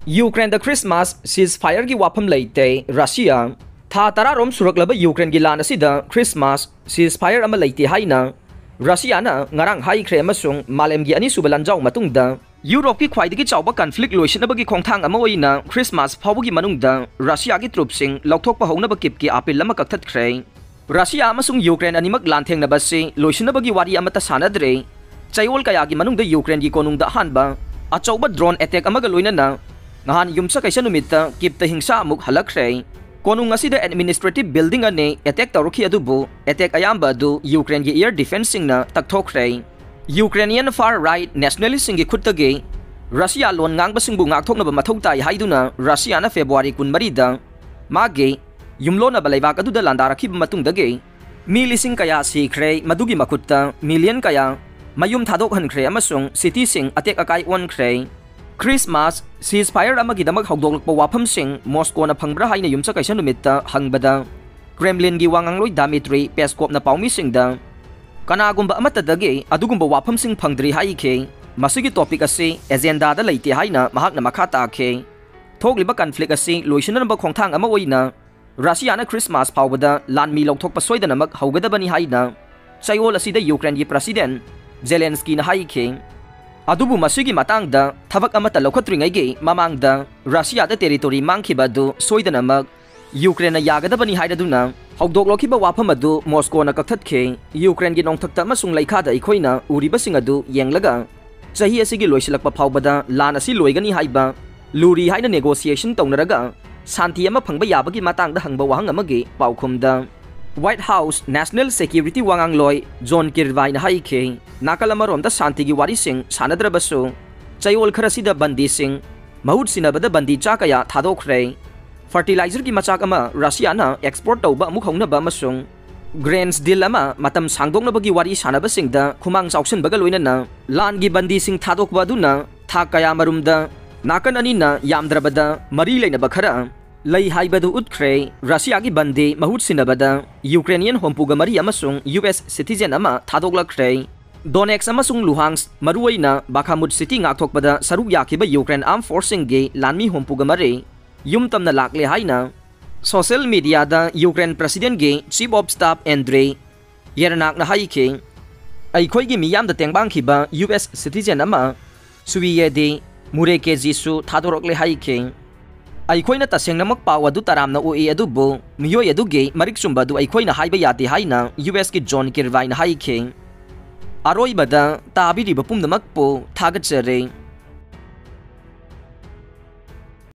Ukraine Christmas ceasefire की वाफम लेते Russia था तरारोम सुरक्लब यूक्रेन की लान असिदा क्रिसमस सीजफायर अमा लेते हाइना रशिया ना ngarang हाइख्रे अमसुंग मालेम की अनिसुब लंजाव मतुंगदा यूरोप की ख्वाइदगी चावबा कॉन्फ्लिक्ट लोइसनबगी खोंथांग अमा ओइना क्रिसमस फावबगी मनुंगदा रशिया की ट्रुपसिंग लौथोकपा हौनब किपकी अपील अमा कक्थतख्रे रशिया अमसुंग यूक्रेन अनिमक लांथेंगनबसे लोइसनबगी वारी अमता सानद्रे चयोल कयागी मनुंगदा यूक्रेन की कोनुंगदा हानबा अचौबा ड्रोन अटैक अमगा लोइनना नहान युमसा कैसा नुमित्ता किप्ता हिंसा अमुक हलक्रे कोनुंग असिदा एडमिनिस्ट्रेटिव बिल्डिंग अने अटैक तौरखी अदुबु अटैक अयाम्बा अदु यूक्रेन की एयर डिफेंस सिंगना तकथोखरे यूक्रेनियन फार राइट नेशनलिस्ट सिंगी खुत्तगे रशिया लोन ngangbasingbu ngakthoknaba mathau tai haiduna Russia ना फेब्रुवारी 14 दा मागे युमलोना बलाइबाक अदुदा लांदारखिब मतुंगदगे मी लिसिंग कया सीख्रे मदुगी मखुत्ता मिलियन कया मयुम थादोकहनख्रे अमसुंग सिटी सिंग अटैक अकाई ओनख्रे क्रिसमस सीजफायर अमगिदमक हौदोलकपा वाफमसिंग मॉस्कोना फंग्ब्रा हाइना युमसा कैसा नुमित्ता हंगबदा क्रेमलिन की वांगांगलोई दामित्री पेस्कोपना पाउमीसिंगदा कनागुंबा अमतदगे अदुगुंबा वाफमसिंग फंगद्री हाइखे मसिगी टॉपिक असे एजेंडादा लेते हाइना महाकना मखा ताखे थोगलिबा कॉन्फ्लिक्ट असे लोइसननबा खोंथांग अमा ओइना रशियाना क्रिसमस फावबदा लानमी लौथोकपा सोइदनमक हौगदबनी हाइना चयोल असिदा यूक्रेन की प्रेसिडेंट जेलेंस्की ना हाइखे अदुबु मसिगी मातांगदा थबक अमता लौखत्रिंगैगे ममांगदा रशियादा टेरिटोरी मांगखिबदु सोइदनमक यूक्रेन यागदबनी हाइदुना हौदोकलोखिबा वाफम अदु मॉस्कोना कक्थतखे यूक्रेन की नोंथक्ता अमसुंग लैखादा अखोइना उरिबसिंग अदु येंगलगा चही असिगी लोइसलकपा फावबदा लान असि लोइगनी हाइबा लूरी हाइना नेगोशिएशन तौनरगा शांति अमा फंगबा याबगी मातांगदा हंगबा वाहंग अमगे पाउखुमदा व्हाइट हाउस नेशनल सिक्योरिटी वांगांगलोय जॉन किरवाइन हाइखे नाकल अमरोमदा शांति की वारिसिंग सानद्रबसु चयोल खरसिदा बंदी सिंग महूट सिनबदा बंदी चाकया थादोखरे फर्टिलाइजर की मचाक अमा रशियाना एक्सपोर्ट तौबा अमुक हौनबा अमसुंग ग्रेन्स डील अमा मतम सांगदोंगनबगी वारी सानबसिंगदा खुमांग चाउसनबगा लोइनना लान की बंदी सिंग थादोकबा दुना था कया मरुमदा नाकन अनिना यामद्रबदा मरी लेनबा खरा लई हाइबदु उतख्रे रशिया की बंदी महूट सिनबदा यूक्रेनियन होमपुगा मरी अमसुंग यूएस सिटीजन अमा थादोकलख्रे डोनेक्स अमसुंग लुहांग्स मरुओइना Bakhmut city ngakthokpada saruk yakiba Ukraine arm फोर्सिंग गे लानमी होमपुगा मरे युम तमना लाकले हाइना सोशल मीडिया दा यूक्रेन प्रेसिडेंट गे चीफ ऑफ स्टाफ एंड्रे येरनाकना हाइखे अइखोइगी मियामदा तेंगबांगखिबा यूएस सिटीजन अमा सुवियेदे मुरेके जिसु थादोरकले हाइखे अइखोइना तसेंगनमक पाव अदु तरामना ओए अदुबो मियोय अदुगे मरिक सुंबा अदु अइखोइना हाइबा यादे हाइना यूएस की जॉन किरवाइन हाइखे अरोइबदा ताबिरिबा पुमनमकपो थागतचरे।